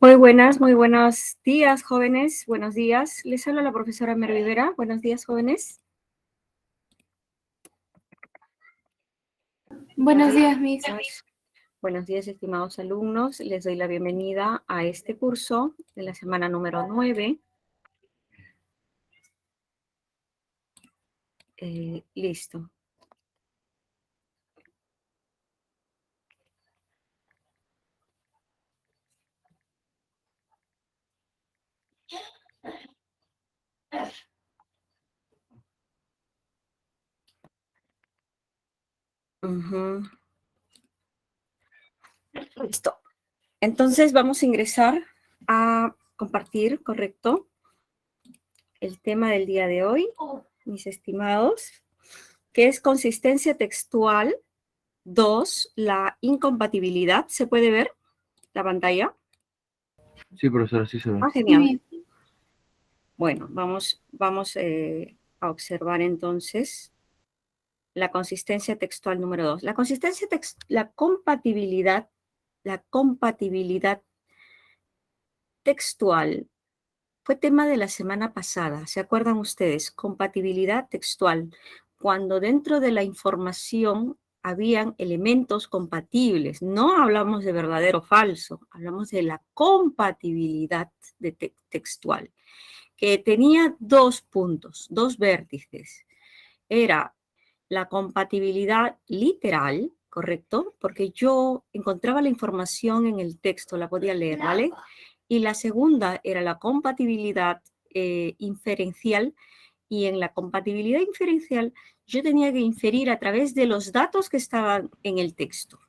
Muy buenos días, jóvenes. Buenos días. Les habla la profesora Mer Rivera. Buenos días, jóvenes. Buenos días, Miss. Buenos días, estimados alumnos. Les doy la bienvenida a este curso de la semana número 9. Listo. Listo. Entonces vamos a ingresar a compartir, ¿correcto? El tema del día de hoy, mis estimados, que es consistencia textual 2, la incompatibilidad. ¿Se puede ver la pantalla? Sí, profesora, sí se ve. Genial. Bueno, vamos a observar entonces la consistencia textual número 2. La compatibilidad textual fue tema de la semana pasada. ¿Se acuerdan ustedes? Compatibilidad textual. Cuando dentro de la información habían elementos compatibles. No hablamos de verdadero o falso, hablamos de la compatibilidad textual, que tenía 2 puntos, 2 vértices. Era la compatibilidad literal, ¿correcto? Porque yo encontraba la información en el texto, la podía leer, ¿vale? Y la segunda era la compatibilidad inferencial, y en la compatibilidad inferencial yo tenía que inferir a través de los datos que estaban en el texto.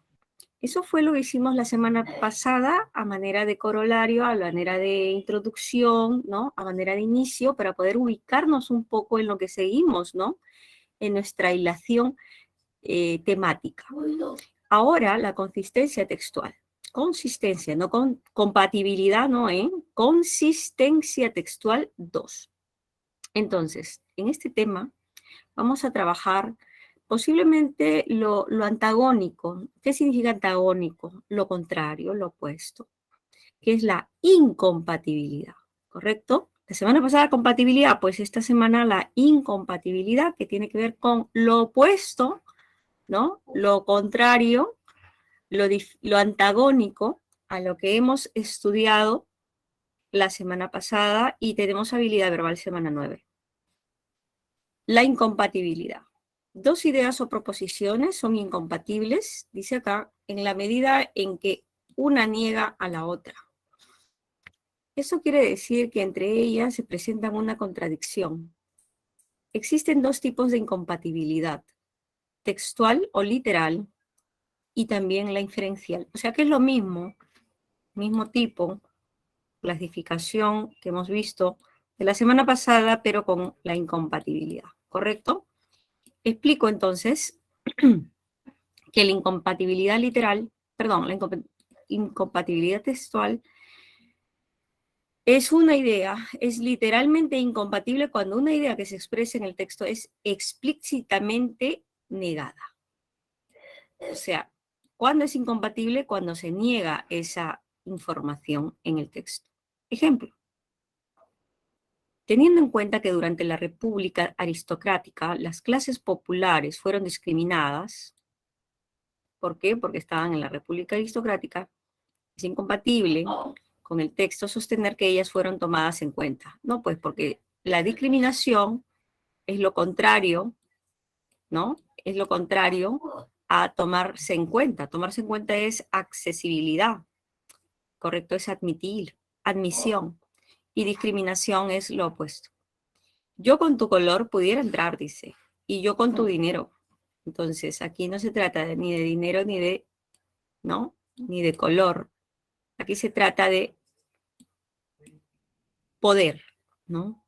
Eso fue lo que hicimos la semana pasada a manera de corolario, a manera de introducción, ¿no? A manera de inicio, para poder ubicarnos un poco en lo que seguimos, ¿no? En nuestra hilación temática. Ahora, la consistencia textual. Consistencia, no con compatibilidad, no, consistencia textual 2. Entonces, en este tema vamos a trabajar posiblemente lo antagónico. ¿Qué significa antagónico? Lo contrario, lo opuesto, que es la incompatibilidad, ¿correcto? La semana pasada compatibilidad, pues esta semana la incompatibilidad, que tiene que ver con lo opuesto, ¿no? Lo contrario, lo antagónico a lo que hemos estudiado la semana pasada y tenemos habilidad verbal semana 9. La incompatibilidad. 2 ideas o proposiciones son incompatibles, dice acá, en la medida en que una niega a la otra. Eso quiere decir que entre ellas se presenta una contradicción. Existen 2 tipos de incompatibilidad, textual o literal, y también la inferencial. O sea que es lo mismo tipo, clasificación que hemos visto de la semana pasada, pero con la incompatibilidad, ¿correcto? Explico entonces que la incompatibilidad literal, perdón, la incompatibilidad textual es una idea, es literalmente incompatible cuando una idea que se expresa en el texto es explícitamente negada. O sea, ¿cuándo es incompatible? Cuando se niega esa información en el texto. Ejemplo. Teniendo en cuenta que durante la República aristocrática las clases populares fueron discriminadas, ¿por qué? Porque estaban en la República aristocrática, es incompatible con el texto sostener que ellas fueron tomadas en cuenta. No, pues porque la discriminación es lo contrario, ¿no? Es lo contrario a tomarse en cuenta. Tomarse en cuenta es accesibilidad, correcto, es admitir, admisión. Y discriminación es lo opuesto. Yo con tu color pudiera entrar, dice, y yo con tu dinero. Entonces, aquí no se trata ni de dinero ni de, ¿no? Ni de color. Aquí se trata de poder, ¿no?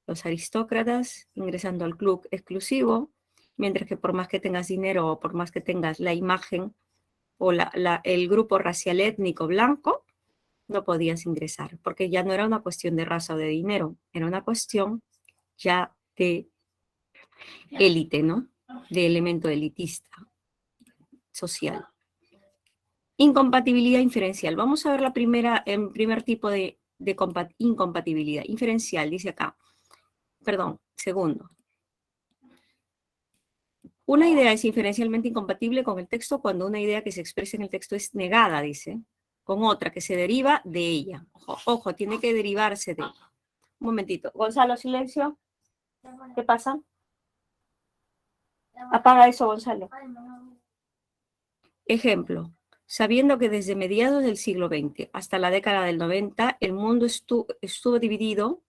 Los aristócratas ingresando al club exclusivo, mientras que por más que tengas dinero o por más que tengas la imagen o el grupo racial étnico blanco, no podías ingresar, porque ya no era una cuestión de raza o de dinero, era una cuestión ya de élite, ¿no? De elemento elitista social. Incompatibilidad inferencial. Vamos a ver el primer tipo de incompatibilidad. Inferencial, dice acá. Perdón, segundo. Una idea es inferencialmente incompatible con el texto cuando una idea que se expresa en el texto es negada, dice, con otra que se deriva de ella. Ojo, tiene que derivarse de ella. Un momentito. Gonzalo, silencio. ¿Qué pasa? Apaga eso, Gonzalo. Ejemplo. Sabiendo que desde mediados del siglo XX hasta la década del 90 el mundo estuvo dividido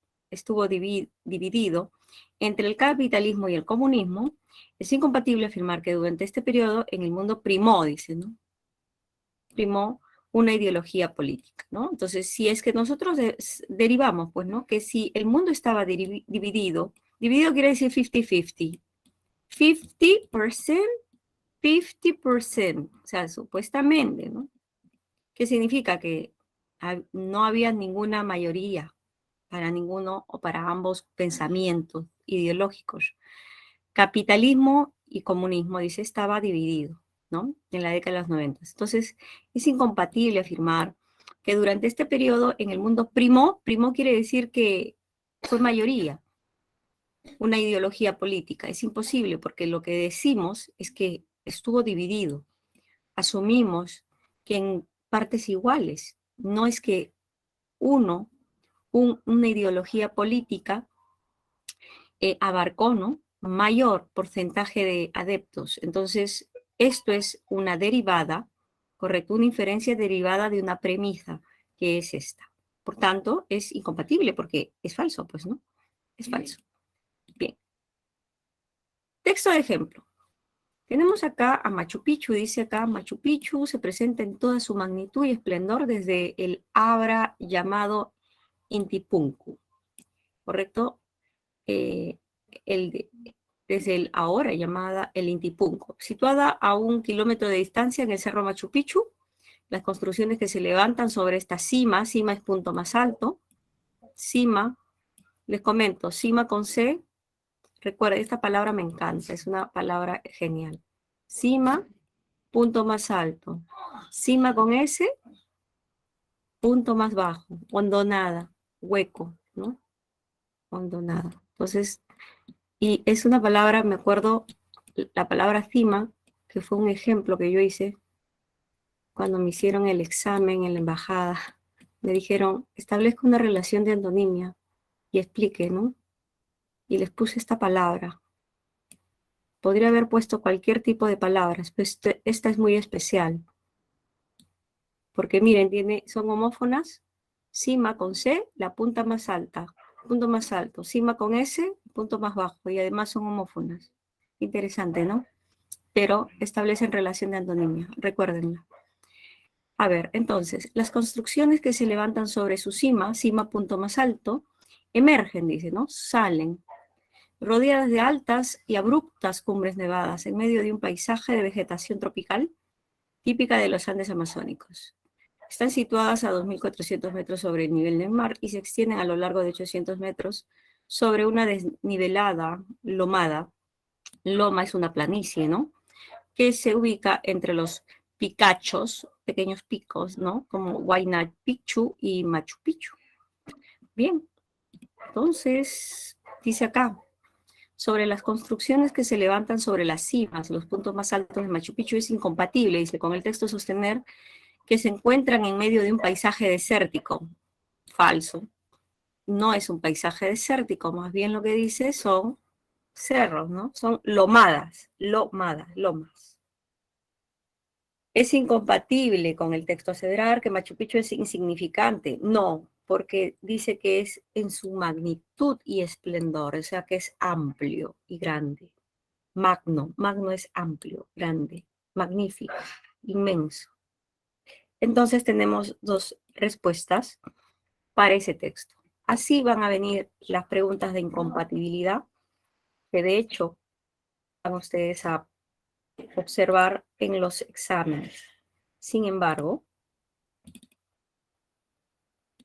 entre el capitalismo y el comunismo, es incompatible afirmar que durante este periodo en el mundo primó, dice, ¿no? Primó una ideología política, ¿no? Entonces, si es que nosotros derivamos, pues, ¿no? Que si el mundo estaba dividido quiere decir 50-50. 50%, 50%, o sea, supuestamente, ¿no? ¿Qué significa? Que no había ninguna mayoría para ninguno o para ambos pensamientos ideológicos. Capitalismo y comunismo, dice, estaba dividido, ¿no? En la década de los 90. Entonces, es incompatible afirmar que durante este periodo en el mundo primó quiere decir que fue mayoría, una ideología política. Es imposible porque lo que decimos es que estuvo dividido. Asumimos que en partes iguales, no es que una ideología política abarcó, ¿no? Mayor porcentaje de adeptos. Entonces, esto es una derivada, correcto, una inferencia derivada de una premisa, que es esta. Por tanto, es incompatible porque es falso, pues, ¿no? Es falso. Bien. Texto de ejemplo. Tenemos acá a Machu Picchu, dice acá, Machu Picchu se presenta en toda su magnitud y esplendor desde el abra llamado Intipunku, ¿correcto? Desde el ahora llamada el Intipunku, situada a 1 kilómetro de distancia en el cerro Machu Picchu. Las construcciones que se levantan sobre esta cima es punto más alto, cima, les comento, cima con C, recuerda, esta palabra me encanta, es una palabra genial. Cima, punto más alto. Cima con S, punto más bajo. Hondonada, hueco, ¿no? Hondonada. Entonces, y es una palabra, me acuerdo, la palabra cima, que fue un ejemplo que yo hice cuando me hicieron el examen en la embajada. Me dijeron, establezca una relación de antonimia y explique, ¿no? Y les puse esta palabra. Podría haber puesto cualquier tipo de palabras, pero esta es muy especial. Porque miren, son homófonas, cima con C, la punta más alta, punto más alto, cima con S, punto más bajo, y además son homófonas. Interesante, ¿no? Pero establecen relación de antonimia, recuérdenla. A ver, entonces, las construcciones que se levantan sobre su cima, punto más alto, emergen, dice, ¿no? Salen, rodeadas de altas y abruptas cumbres nevadas, en medio de un paisaje de vegetación tropical, típica de los Andes amazónicos. Están situadas a 2.400 metros sobre el nivel del mar y se extienden a lo largo de 800 metros sobre una desnivelada lomada. Loma es una planicie, ¿no? Que se ubica entre los picachos, pequeños picos, ¿no? Como Huayna Picchu y Machu Picchu. Bien, entonces, dice acá, sobre las construcciones que se levantan sobre las cimas, los puntos más altos de Machu Picchu, es incompatible, dice, con el texto sostener que se encuentran en medio de un paisaje desértico. Falso. No es un paisaje desértico, más bien lo que dice son cerros, ¿no? Son lomas. Es incompatible con el texto aseverar que Machu Picchu es insignificante. No, porque dice que es en su magnitud y esplendor, o sea que es amplio y grande. Magno es amplio, grande, magnífico, inmenso. Entonces tenemos dos respuestas para ese texto. Así van a venir las preguntas de incompatibilidad, que de hecho van ustedes a observar en los exámenes. Sin embargo,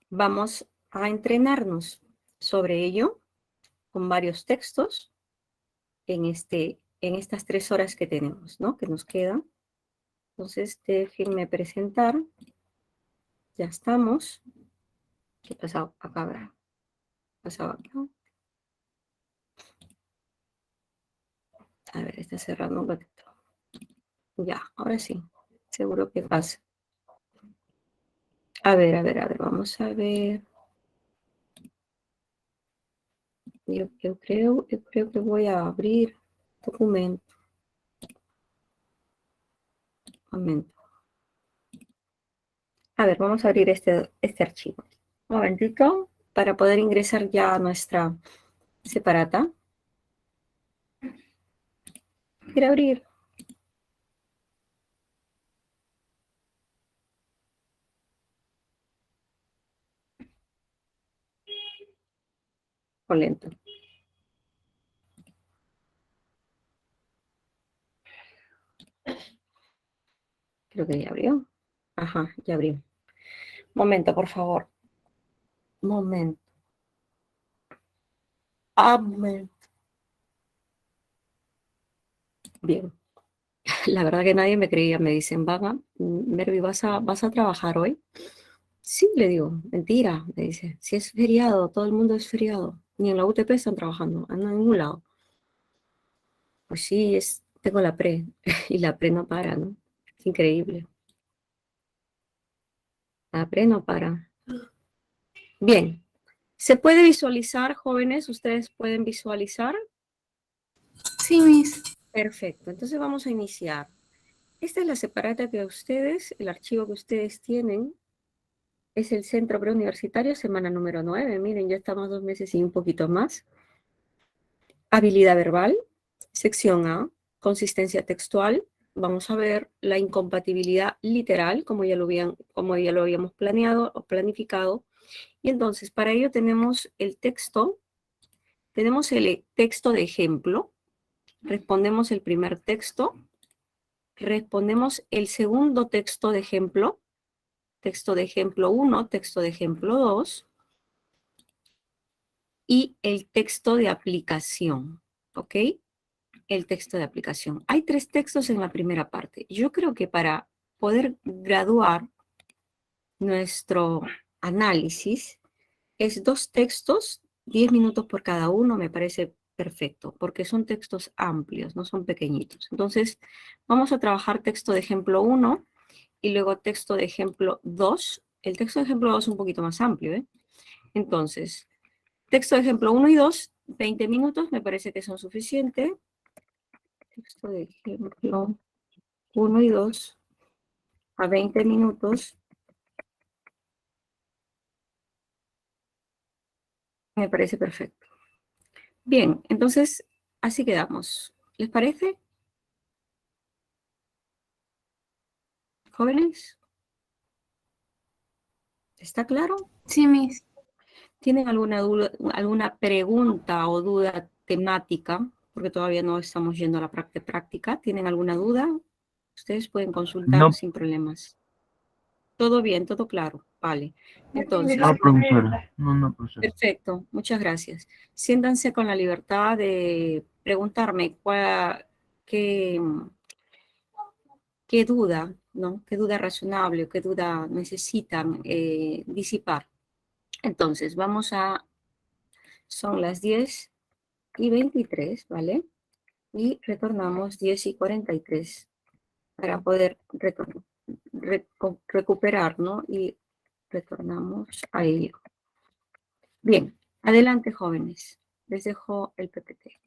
vamos a entrenarnos sobre ello con varios textos en estas 3 horas que tenemos, ¿no? Que nos quedan. Entonces, déjenme presentar. Ya estamos. ¿Qué pasó acá? A ver, ¿qué pasaba acá? A ver, está cerrando un ratito. Ya, ahora sí. Seguro que pasa. A ver, vamos a ver. Yo creo que voy a abrir documento. Un momento. A ver, vamos a abrir este archivo. Un momentito para poder ingresar ya a nuestra separata. Quiero abrir. Con lento. Creo que ya abrió. Ajá, ya abrió. Momento, por favor. Momento. Momento. Bien. La verdad que nadie me creía. Me dicen, Vaga, Mervi, ¿vas a trabajar hoy? Sí, le digo, mentira, me dice. Si es feriado, todo el mundo es feriado. Ni en la UTP están trabajando, en ningún lado. Pues sí, tengo la pre, y la pre no para, ¿no? Es increíble. La pre no para. Bien, ¿se puede visualizar, jóvenes? ¿Ustedes pueden visualizar? Sí, Miss. Perfecto, entonces vamos a iniciar. Esta es la separata que ustedes, el archivo que ustedes tienen, es el Centro Preuniversitario, semana número 9. Miren, ya estamos 2 meses y un poquito más. Habilidad verbal, sección A, consistencia textual. Vamos a ver la incompatibilidad literal, como ya lo habíamos planeado o planificado. Y entonces, para ello tenemos el texto de ejemplo, respondemos el primer texto, respondemos el segundo texto de ejemplo 1, texto de ejemplo 2, y el texto de aplicación, ¿ok? El texto de aplicación. Hay 3 textos en la primera parte. Yo creo que para poder graduar nuestro análisis, es 2 textos, 10 minutos por cada uno, me parece perfecto, porque son textos amplios, no son pequeñitos. Entonces, vamos a trabajar texto de ejemplo 1 y luego texto de ejemplo 2. El texto de ejemplo 2 es un poquito más amplio, ¿eh? Entonces, texto de ejemplo 1 y 2, 20 minutos, me parece que son suficientes. Texto de ejemplo 1 y 2 a 20 minutos, me parece perfecto. Bien, entonces, así quedamos. ¿Les parece, jóvenes? ¿Está claro? Sí, Miss. ¿Tienen alguna duda, alguna pregunta o duda temática? Porque todavía no estamos yendo a la parte práctica. ¿Tienen alguna duda? Ustedes pueden consultar No, sin problemas. Todo bien, todo claro. Vale. Entonces, no, profesora. No, no, profesora. perfecto. Muchas gracias. Siéntanse con la libertad de preguntarme qué, qué duda, ¿no? ¿Qué duda razonable o qué duda necesitan disipar? Entonces, son las 10:23, ¿vale? Y retornamos 10:43 para poder recuperar, ¿no? Y retornamos a ello. Bien, adelante, jóvenes. Les dejo el PPT.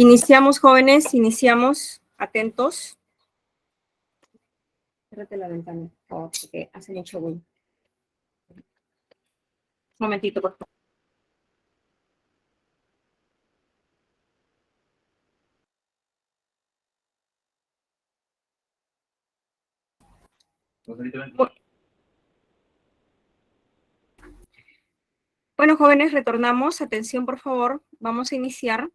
Iniciamos, jóvenes, iniciamos. Atentos. Cérrate la ventana, por favor, porque hace mucho ruido. Un momentito, por favor. Bueno, jóvenes, retornamos. Atención, por favor. Vamos a iniciar.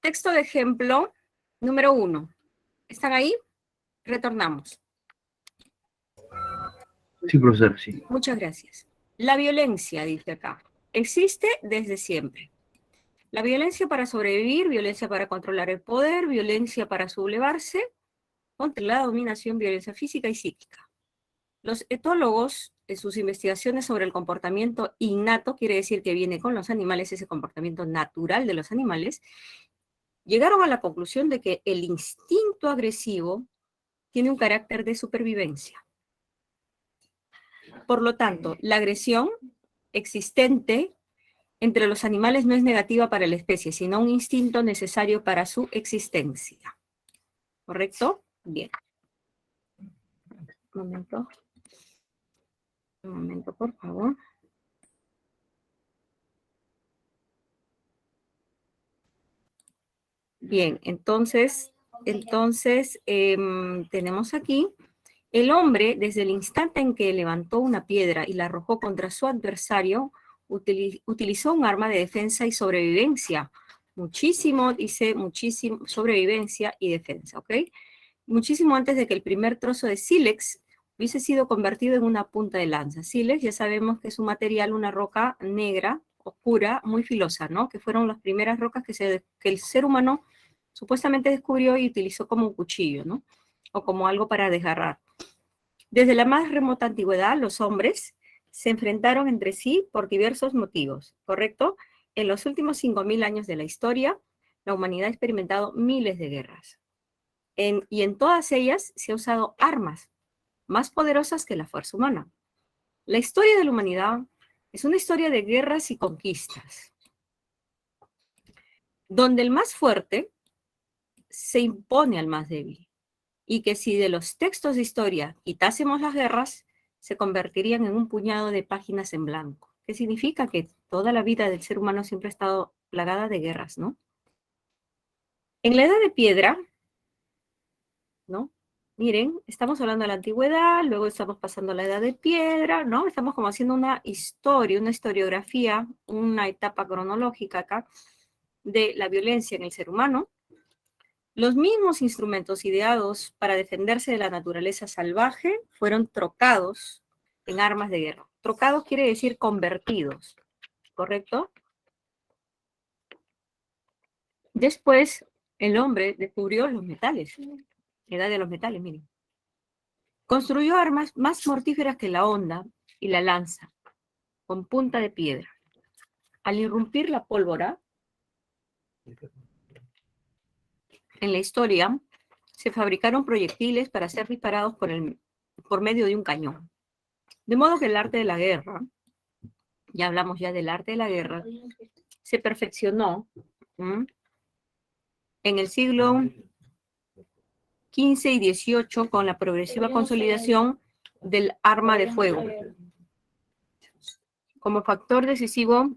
Texto de ejemplo número 1. ¿Están ahí? Retornamos. Sí, profesor, sí. Muchas gracias. La violencia, dice acá, existe desde siempre. La violencia para sobrevivir, violencia para controlar el poder, violencia para sublevarse, contra la dominación, violencia física y psíquica. Los etólogos, en sus investigaciones sobre el comportamiento innato, quiere decir que viene con los animales, ese comportamiento natural de los animales, llegaron a la conclusión de que el instinto agresivo tiene un carácter de supervivencia. Por lo tanto, la agresión existente entre los animales no es negativa para la especie, sino un instinto necesario para su existencia. ¿Correcto? Bien. Un momento, por favor. Bien, entonces tenemos aquí el hombre, desde el instante en que levantó una piedra y la arrojó contra su adversario, utilizó un arma de defensa y sobrevivencia. Muchísimo, dice, muchísimo, sobrevivencia y defensa, ¿ok? Muchísimo antes de que el primer trozo de sílex hubiese sido convertido en una punta de lanza. Sílex ya sabemos que es un material, una roca negra, oscura, muy filosa, ¿no? Que fueron las primeras rocas que el ser humano supuestamente descubrió y utilizó como un cuchillo, ¿no? O como algo para desgarrar. Desde la más remota antigüedad, los hombres se enfrentaron entre sí por diversos motivos, ¿correcto? En los últimos 5.000 años de la historia, la humanidad ha experimentado miles de guerras. Y en todas ellas se ha usado armas más poderosas que la fuerza humana. La historia de la humanidad es una historia de guerras y conquistas, donde el más fuerte se impone al más débil, y que si de los textos de historia quitásemos las guerras, se convertirían en un puñado de páginas en blanco. ¿Qué significa? Que toda la vida del ser humano siempre ha estado plagada de guerras, ¿no? En la edad de piedra, ¿no? Miren, estamos hablando de la antigüedad, luego estamos pasando a la edad de piedra, ¿no? Estamos como haciendo una historia, una historiografía, una etapa cronológica acá de la violencia en el ser humano. Los mismos instrumentos ideados para defenderse de la naturaleza salvaje fueron trocados en armas de guerra. Trocados quiere decir convertidos, ¿correcto? Después, el hombre descubrió los metales, la edad de los metales, miren. Construyó armas más mortíferas que la honda y la lanza, con punta de piedra. Al irrumpir la pólvora, en la historia, se fabricaron proyectiles para ser disparados por medio de un cañón. De modo que el arte de la guerra, ya hablamos ya del arte de la guerra, se perfeccionó en el siglo XV y XVIII con la progresiva consolidación del arma de fuego como factor decisivo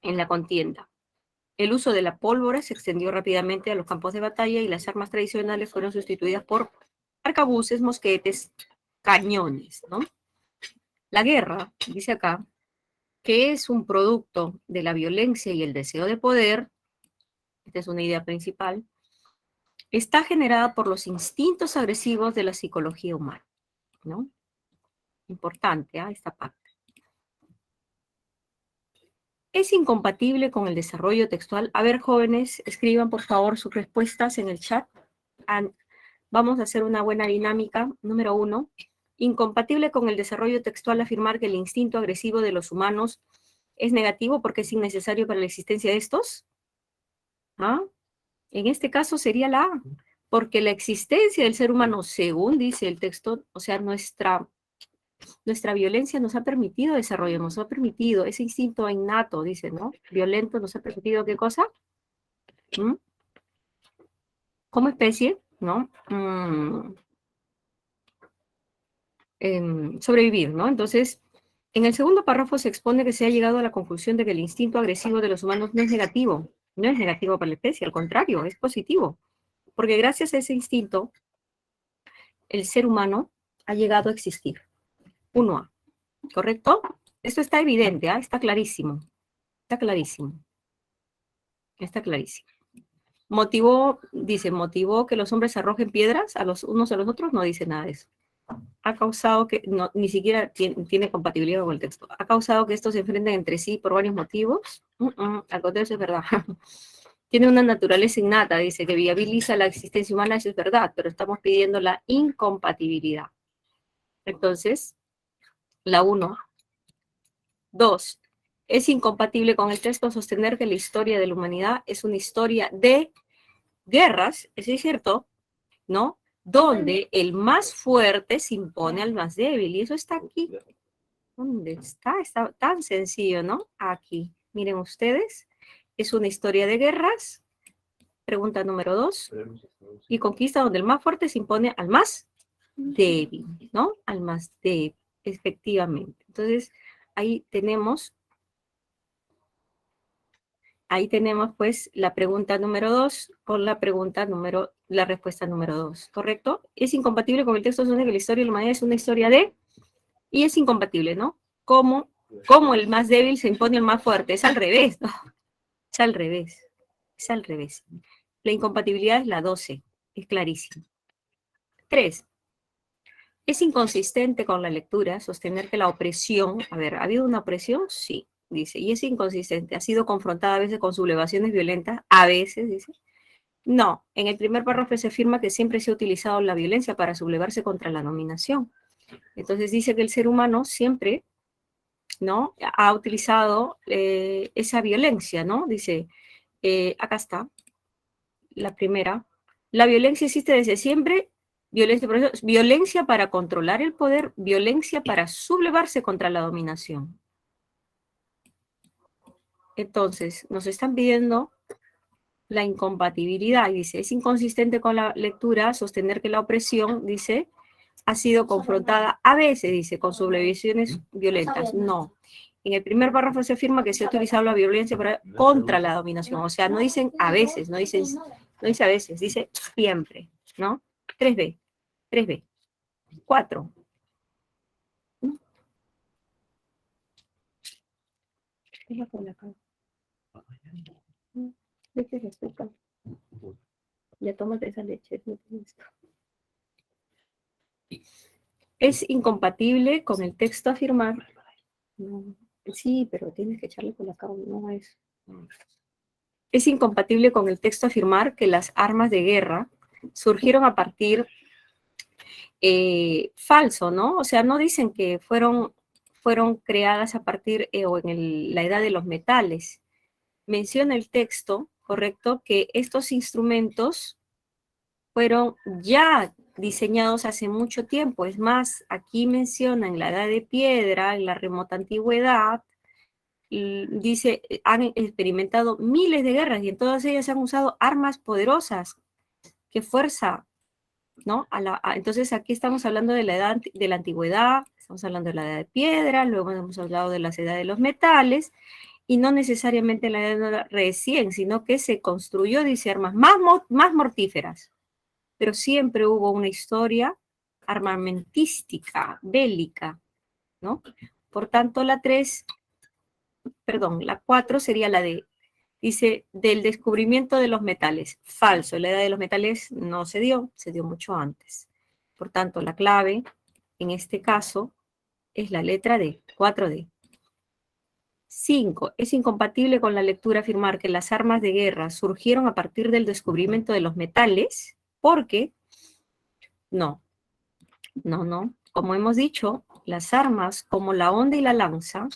en la contienda. El uso de la pólvora se extendió rápidamente a los campos de batalla y las armas tradicionales fueron sustituidas por arcabuces, mosquetes, cañones, ¿no? La guerra, dice acá, que es un producto de la violencia y el deseo de poder, esta es una idea principal, está generada por los instintos agresivos de la psicología humana, ¿no? Importante, esta parte. Es incompatible con el desarrollo textual. A ver, jóvenes, escriban por favor sus respuestas en el chat. Vamos a hacer una buena dinámica. Número 1. Incompatible con el desarrollo textual afirmar que el instinto agresivo de los humanos es negativo porque es innecesario para la existencia de estos. En este caso sería la A, porque la existencia del ser humano, según dice el texto, o sea, nuestra violencia nos ha permitido desarrollar, nos ha permitido, ese instinto innato, dice, ¿no? Violento nos ha permitido, ¿qué cosa? como especie, ¿no? Sobrevivir, ¿no? Entonces, en el segundo párrafo se expone que se ha llegado a la conclusión de que el instinto agresivo de los humanos no es negativo para la especie, al contrario, es positivo, porque gracias a ese instinto, el ser humano ha llegado a existir. 1A, ¿correcto? Esto está evidente, ¿ah? Está clarísimo, está clarísimo, está clarísimo. Motivó que los hombres arrojen piedras a los unos a los otros, no dice nada de eso. Ha causado que, no, ni siquiera tiene compatibilidad con el texto, ha causado que estos se enfrenten entre sí por varios motivos. Al contrario, eso es verdad. Tiene una naturaleza innata, dice, que viabiliza la existencia humana, eso es verdad, pero estamos pidiendo la incompatibilidad. Entonces, la 1. 2. Es incompatible con el texto sostener que la historia de la humanidad es una historia de guerras, eso es cierto, ¿no? Donde el más fuerte se impone al más débil, y eso está aquí. ¿Dónde está? Está tan sencillo, ¿no? Aquí. Miren ustedes, es una historia de guerras, pregunta número 2, y conquista donde el más fuerte se impone al más débil, ¿no? Al más débil, efectivamente. Entonces, ahí tenemos pues la pregunta número 2 con la respuesta número 2, ¿correcto? Es incompatible con el texto de que la historia de la humanidad es una historia de, y es incompatible, ¿no? Como el más débil se impone al más fuerte, es al revés, ¿no? Es al revés, es al revés. La incompatibilidad es la 12, es clarísimo. 3. Es inconsistente con la lectura sostener que la opresión, a ver, ¿ha habido una opresión? Sí, dice, y es inconsistente, ha sido confrontada a veces con sublevaciones violentas, a veces, dice. No, en el primer párrafo se afirma que siempre se ha utilizado la violencia para sublevarse contra la dominación. Entonces dice que el ser humano siempre, ¿no?, ha utilizado esa violencia, ¿no? Dice, acá está, la primera, la violencia existe desde siempre, violencia para controlar el poder, violencia para sublevarse contra la dominación. Entonces, nos están pidiendo la incompatibilidad, y dice, es inconsistente con la lectura sostener que la opresión, dice, ha sido confrontada a veces, dice, con sublevaciones violentas. No. En el primer párrafo se afirma que se ha utilizado la violencia contra la dominación. O sea, no dicen a veces, no dice a veces, dice siempre, ¿no? 3B. 3B. 4. Ya tómate esa leche. Es incompatible con el texto afirmar. No, sí, pero tienes que echarle por la cara, no es. Es incompatible con el texto afirmar que las armas de guerra surgieron a partir falso, ¿no? O sea, no dicen que fueron creadas a partir o en la edad de los metales. Menciona el texto, correcto, que estos instrumentos fueron ya diseñados hace mucho tiempo. Es más, aquí menciona en la edad de piedra, en la remota antigüedad, y dice, han experimentado miles de guerras y en todas ellas se han usado armas poderosas que fuerza, ¿no? Entonces aquí estamos hablando de la edad de la antigüedad, estamos hablando de la edad de piedra, luego hemos hablado de la edad de los metales, y no necesariamente la edad recién, sino que se construyó, dice, armas más mortíferas. Pero siempre hubo una historia armamentística, bélica, ¿no? Por tanto, la 4 sería la D. Dice, del descubrimiento de los metales. Falso, la edad de los metales no se dio mucho antes. Por tanto, la clave, en este caso, es la letra D, 4D. 5. Es incompatible con la lectura afirmar que las armas de guerra surgieron a partir del descubrimiento de los metales, porque no. Como hemos dicho, las armas como la honda y la lanza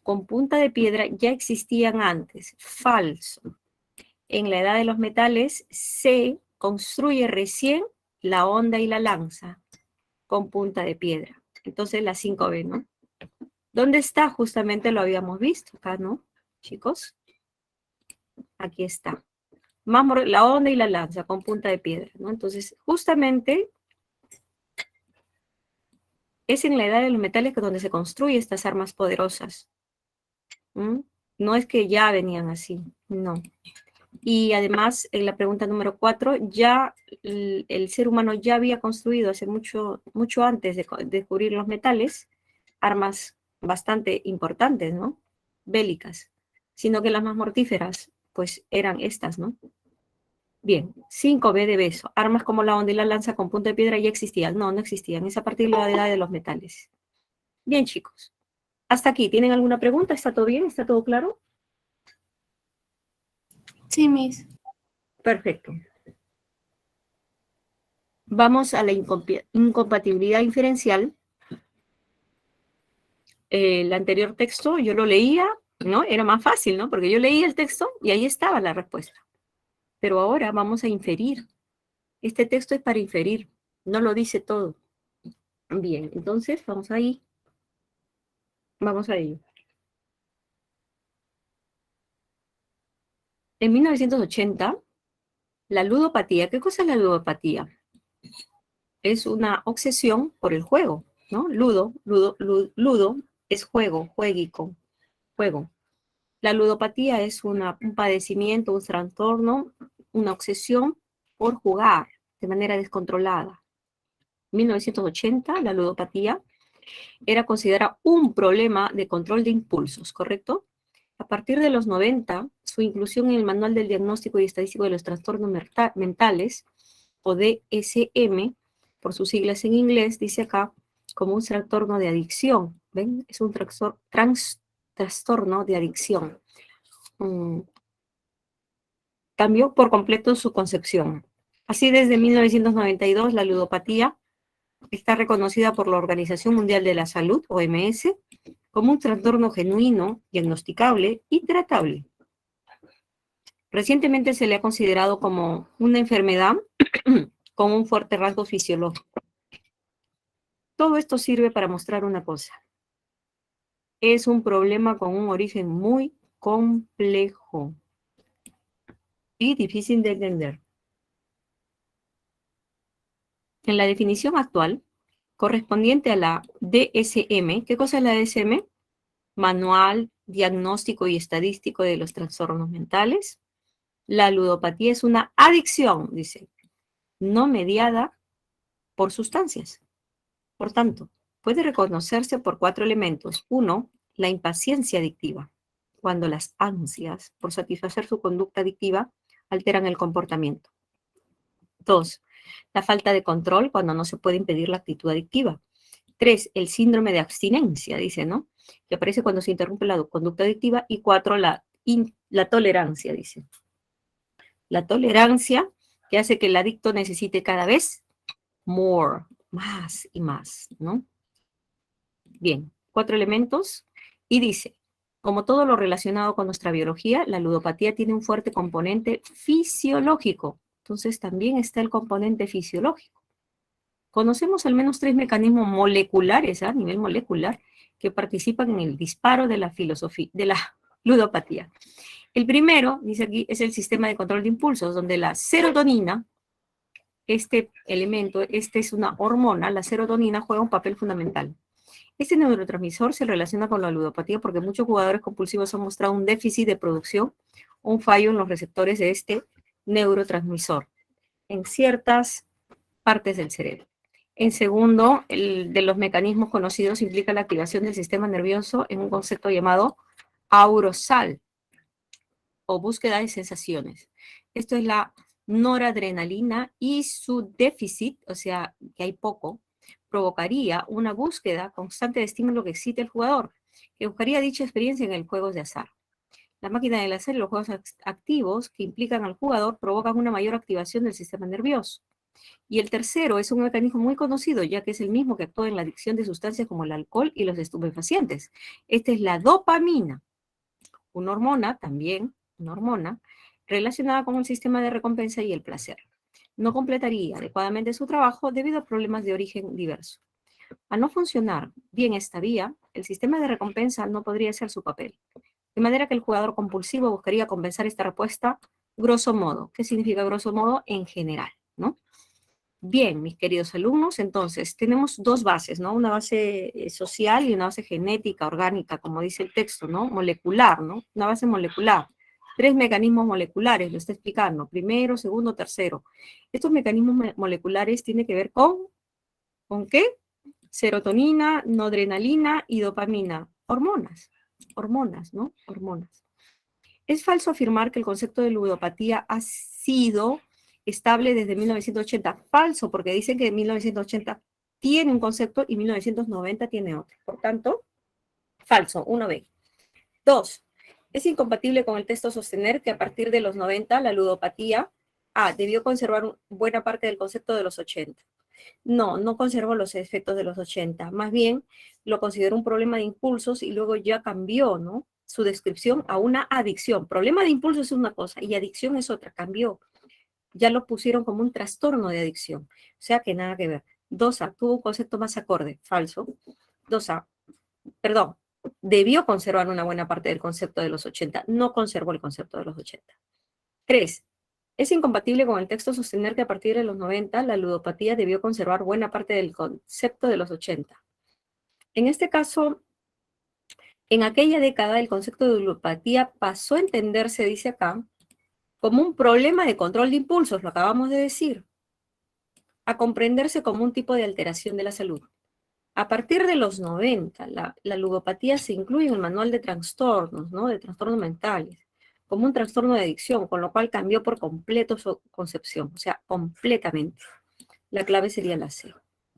con punta de piedra ya existían antes. Falso. En la edad de los metales se construye recién la honda y la lanza con punta de piedra. Entonces la 5B, ¿no? ¿Dónde está? Justamente lo habíamos visto acá, ¿no, chicos? Aquí está. la onda y la lanza con punta de piedra, ¿no? Entonces, justamente es en la edad de los metales que donde se construyen estas armas poderosas. ¿Mm? No es que ya venían así, no. Y además, en la pregunta número 4, ya el ser humano ya había construido hace mucho, mucho antes de descubrir los metales, armas bastante importantes, ¿no? Bélicas, sino que las más mortíferas, pues eran estas, ¿no? Bien, 5B de beso. Armas como la onda y la lanza con punta de piedra ya existían. No, no existían. Es a partir de la edad de los metales. Bien, chicos. Hasta aquí. ¿Tienen alguna pregunta? ¿Está todo bien? ¿Está todo claro? Sí, Miss. Perfecto. Vamos a la incompatibilidad inferencial. El anterior texto yo lo leía, ¿no? Era más fácil, ¿no? Porque yo leía el texto y ahí estaba la respuesta. Pero ahora vamos a inferir. Este texto es para inferir, no lo dice todo. Bien, entonces vamos ahí. Vamos a ello. En 1980, la ludopatía, ¿qué cosa es la ludopatía? Es una obsesión por el juego, ¿no? Ludo es juego, jueguico, juego. La ludopatía es un padecimiento, un trastorno, una obsesión por jugar de manera descontrolada. En 1980, la ludopatía era considerada un problema de control de impulsos, ¿correcto? A partir de los 90, su inclusión en el Manual del Diagnóstico y Estadístico de los Trastornos Mentales, o DSM, por sus siglas en inglés, dice acá, como un trastorno de adicción. ¿Ven? Es un trastorno de adicción. Cambió por completo su concepción. Así, desde 1992, la ludopatía está reconocida por la Organización Mundial de la Salud, OMS, como un trastorno genuino, diagnosticable y tratable. Recientemente se le ha considerado como una enfermedad con un fuerte rasgo fisiológico. Todo esto sirve para mostrar una cosa. Es un problema con un origen muy complejo y difícil de entender. En la definición actual, correspondiente a la DSM, ¿qué cosa es la DSM? Manual Diagnóstico y Estadístico de los Trastornos Mentales. La ludopatía es una adicción, dice, no mediada por sustancias. Por tanto, puede reconocerse por 4 elementos. 1, la impaciencia adictiva, cuando las ansias por satisfacer su conducta adictiva alteran el comportamiento. 2, la falta de control, cuando no se puede impedir la actitud adictiva. 3, el síndrome de abstinencia, dice, ¿no? Que aparece cuando se interrumpe la conducta adictiva. Y 4, la tolerancia, dice. La tolerancia que hace que el adicto necesite cada vez more, más y más, ¿no? Bien, 4 elementos. Y dice, como todo lo relacionado con nuestra biología, la ludopatía tiene un fuerte componente fisiológico. Entonces también está el componente fisiológico. Conocemos al menos 3 mecanismos moleculares, a nivel molecular, que participan en el disparo de la ludopatía. El primero, dice aquí, es el sistema de control de impulsos, donde la serotonina, este elemento, esta es una hormona, la serotonina juega un papel fundamental. Este neurotransmisor se relaciona con la ludopatía porque muchos jugadores compulsivos han mostrado un déficit de producción o un fallo en los receptores de este neurotransmisor en ciertas partes del cerebro. En segundo, el de los mecanismos conocidos implica la activación del sistema nervioso en un concepto llamado aurosal o búsqueda de sensaciones. Esto es la noradrenalina y su déficit, o sea, que hay poco, provocaría una búsqueda constante de estímulo que excite al jugador, que buscaría dicha experiencia en el juego de azar. La máquina del azar y los juegos activos que implican al jugador provocan una mayor activación del sistema nervioso. Y el tercero es un mecanismo muy conocido, ya que es el mismo que actúa en la adicción de sustancias como el alcohol y los estupefacientes. Esta es la dopamina, una hormona también, una hormona relacionada con el sistema de recompensa y el placer. No completaría adecuadamente su trabajo debido a problemas de origen diverso. Al no funcionar bien esta vía, el sistema de recompensa no podría ser su papel. De manera que el jugador compulsivo buscaría compensar esta respuesta grosso modo. ¿Qué significa grosso modo? En general, ¿no? Bien, mis queridos alumnos, entonces tenemos dos bases, ¿no? Una base social y una base genética, orgánica, como dice el texto, ¿no? Molecular, ¿no? Una base molecular. 3 mecanismos moleculares, lo está explicando. Primero, segundo, tercero. Estos mecanismos moleculares tienen que ver ¿con qué? Serotonina, noradrenalina y dopamina. Hormonas, ¿no? Hormonas. Es falso afirmar que el concepto de ludopatía ha sido estable desde 1980. Falso, porque dicen que en 1980 tiene un concepto y 1990 tiene otro. Por tanto, falso, 1B. 2. Es incompatible con el texto sostener que a partir de los 90 la ludopatía debió conservar buena parte del concepto de los 80. No conservó los efectos de los 80. Más bien, lo consideró un problema de impulsos y luego ya cambió, ¿no? Su descripción a una adicción. Problema de impulsos es una cosa y adicción es otra, cambió. Ya lo pusieron como un trastorno de adicción. O sea que nada que ver. 2A, tuvo un concepto más acorde, falso. 2A, perdón, debió conservar una buena parte del concepto de los 80. No conservó el concepto de los 80. 3. Es incompatible con el texto sostener que a partir de los 90 la ludopatía debió conservar buena parte del concepto de los 80. En este caso, en aquella década el concepto de ludopatía pasó a entenderse, dice acá, como un problema de control de impulsos, lo acabamos de decir, a comprenderse como un tipo de alteración de la salud. A partir de los 90, la ludopatía se incluye en el manual de trastornos, ¿no? De trastornos mentales, como un trastorno de adicción, con lo cual cambió por completo su concepción, o sea, completamente. La clave sería la C,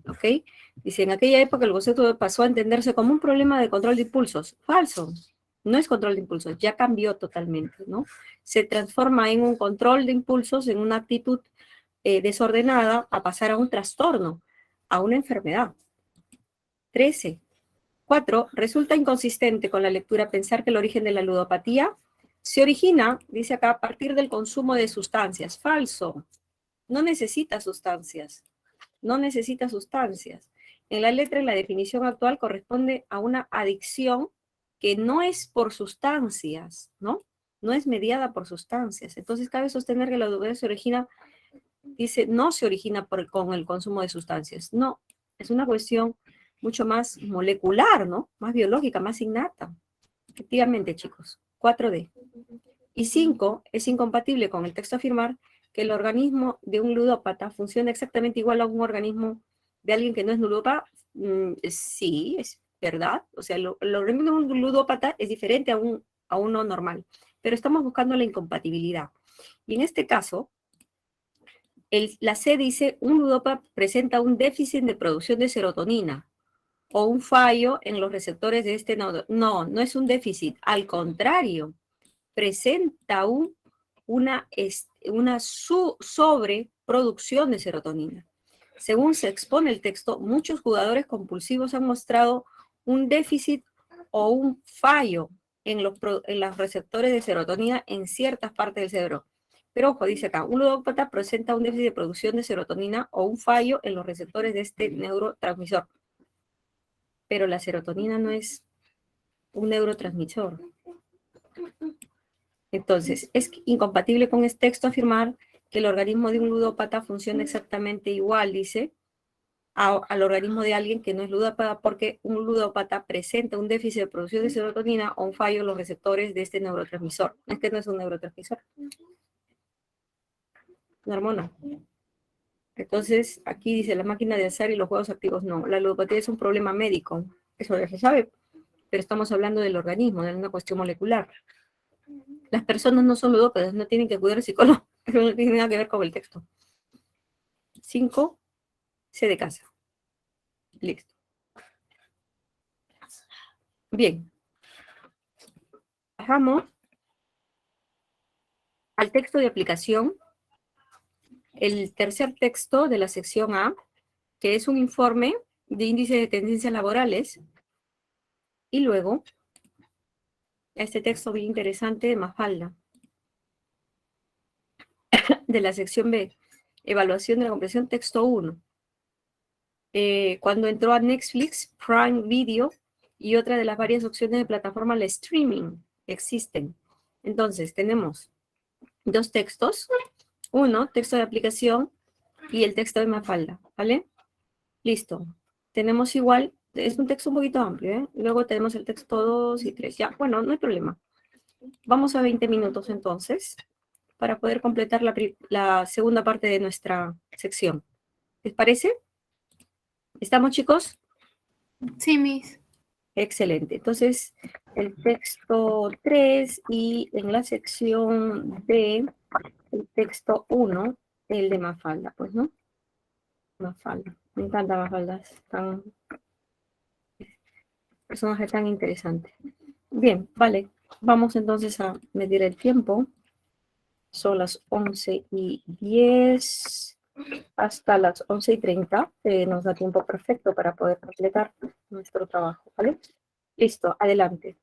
¿ok? Dice, en aquella época el concepto pasó a entenderse como un problema de control de impulsos. Falso, no es control de impulsos, ya cambió totalmente, ¿no? Se transforma en un control de impulsos, en una actitud desordenada, a pasar a un trastorno, a una enfermedad. 13. 4. Resulta inconsistente con la lectura pensar que el origen de la ludopatía se origina, dice acá, a partir del consumo de sustancias. Falso. No necesita sustancias. No necesita sustancias. En la letra, en la definición actual, corresponde a una adicción que no es por sustancias, ¿no? No es mediada por sustancias. Entonces, cabe sostener que la ludopatía se origina, dice, no se origina con el consumo de sustancias. No, es una cuestión mucho más molecular, ¿no? Más biológica, más innata. Efectivamente, chicos. 4D. Y 5, es incompatible con el texto afirmar que el organismo de un ludópata funciona exactamente igual a un organismo de alguien que no es ludópata. Sí, es verdad. O sea, el organismo de un ludópata es diferente a uno normal. Pero estamos buscando la incompatibilidad. Y en este caso, la C dice, un ludópata presenta un déficit de producción de serotonina o un fallo en los receptores de este nodo. No es un déficit, al contrario, presenta una sobreproducción de serotonina. Según se expone el texto, muchos jugadores compulsivos han mostrado un déficit o un fallo en los receptores de serotonina en ciertas partes del cerebro. Pero ojo, dice acá, un ludópata presenta un déficit de producción de serotonina o un fallo en los receptores de este neurotransmisor. Pero la serotonina no es un neurotransmisor. Entonces, es incompatible con este texto afirmar que el organismo de un ludópata funciona exactamente igual, dice, al organismo de alguien que no es ludópata, porque un ludópata presenta un déficit de producción de serotonina o un fallo en los receptores de este neurotransmisor. Es que no es un neurotransmisor. Una hormona. Entonces, aquí dice la máquina de azar y los juegos activos no. La ludopatía es un problema médico. Eso ya se sabe. Pero estamos hablando del organismo, de una cuestión molecular. Las personas no son ludópatas, no tienen que acudir al psicólogo. Eso no tiene nada que ver con el texto. 5. C de casa. Listo. Bien. Bajamos al texto de aplicación. El tercer texto de la sección A, que es un informe de índice de tendencias laborales. Y luego, este texto bien interesante de Mafalda, de la sección B, evaluación de la comprensión, texto 1. Cuando entró a Netflix, Prime Video y otra de las varias opciones de plataforma de streaming existen. Entonces, tenemos dos textos. Uno, texto de aplicación, y el texto de Mafalda, ¿vale? Listo. Tenemos igual, es un texto un poquito amplio, ¿eh? Luego tenemos el texto 2 y 3. Ya, bueno, no hay problema. Vamos a 20 minutos entonces, para poder completar la segunda parte de nuestra sección. ¿Les parece? ¿Estamos, chicos? Sí, Miss. Excelente. Entonces, el texto 3 y en la sección B, el texto 1, el de Mafalda, pues, ¿no? Mafalda. Me encanta Mafalda. Es tan personaje tan interesante. Bien, vale. Vamos entonces a medir el tiempo. Son las 11:10 hasta las 11:30. Nos da tiempo perfecto para poder completar nuestro trabajo, ¿vale? Listo, adelante.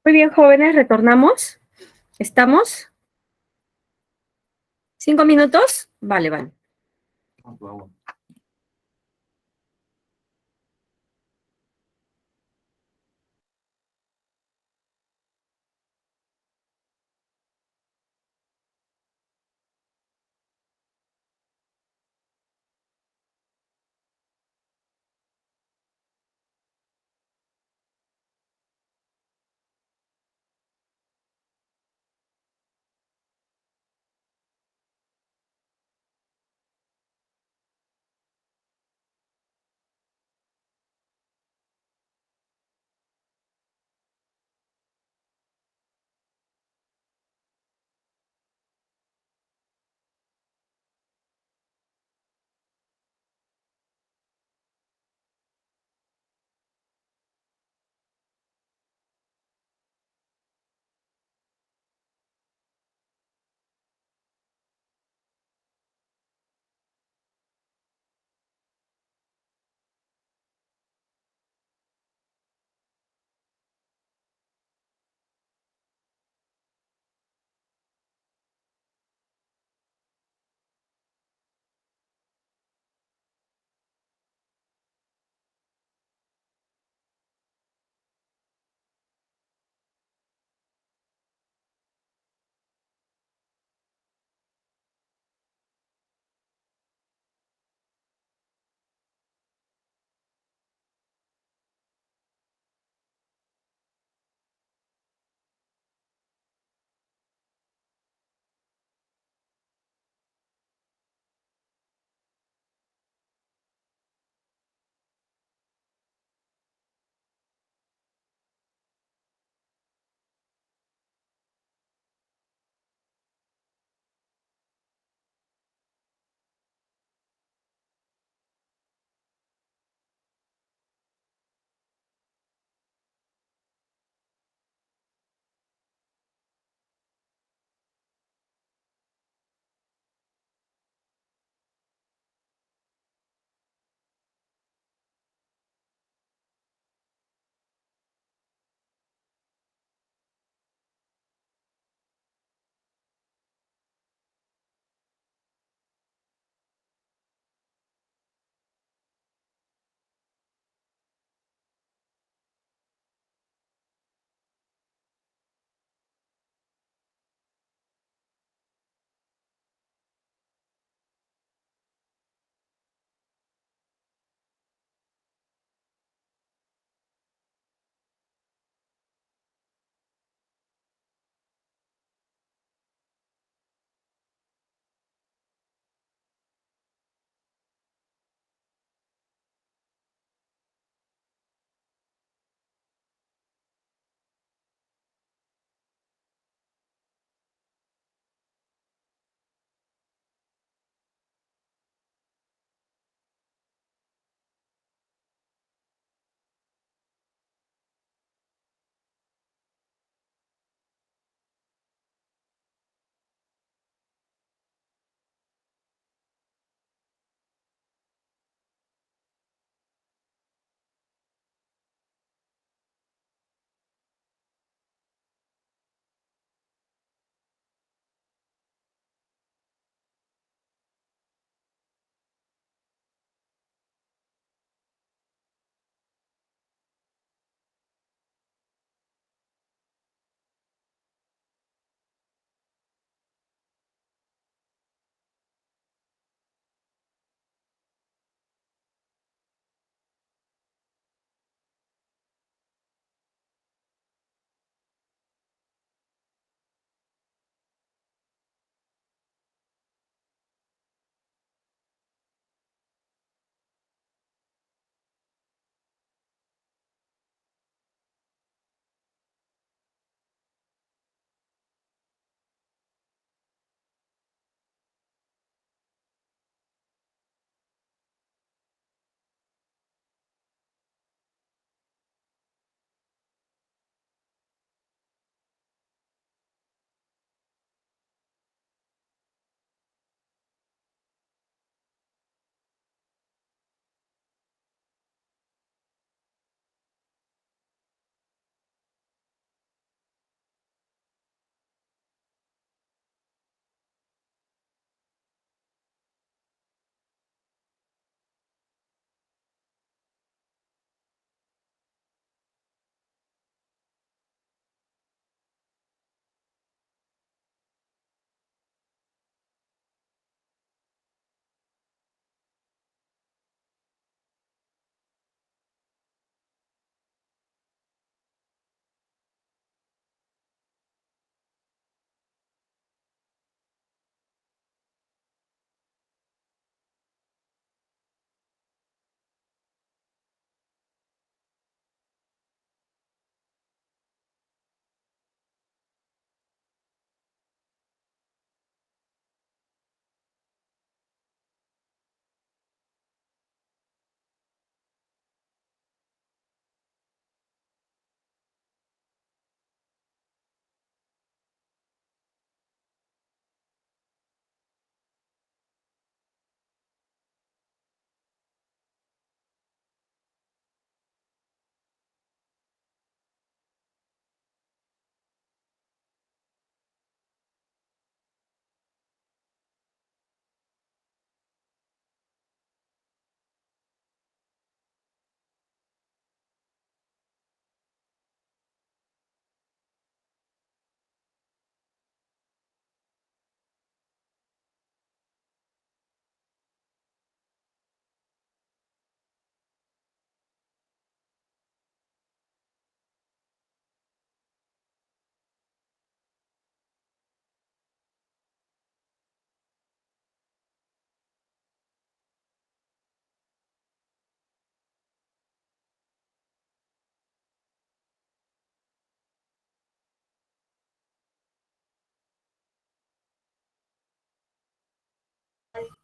Muy bien, jóvenes, retornamos. ¿Estamos? ¿5 minutos? Vale, vale.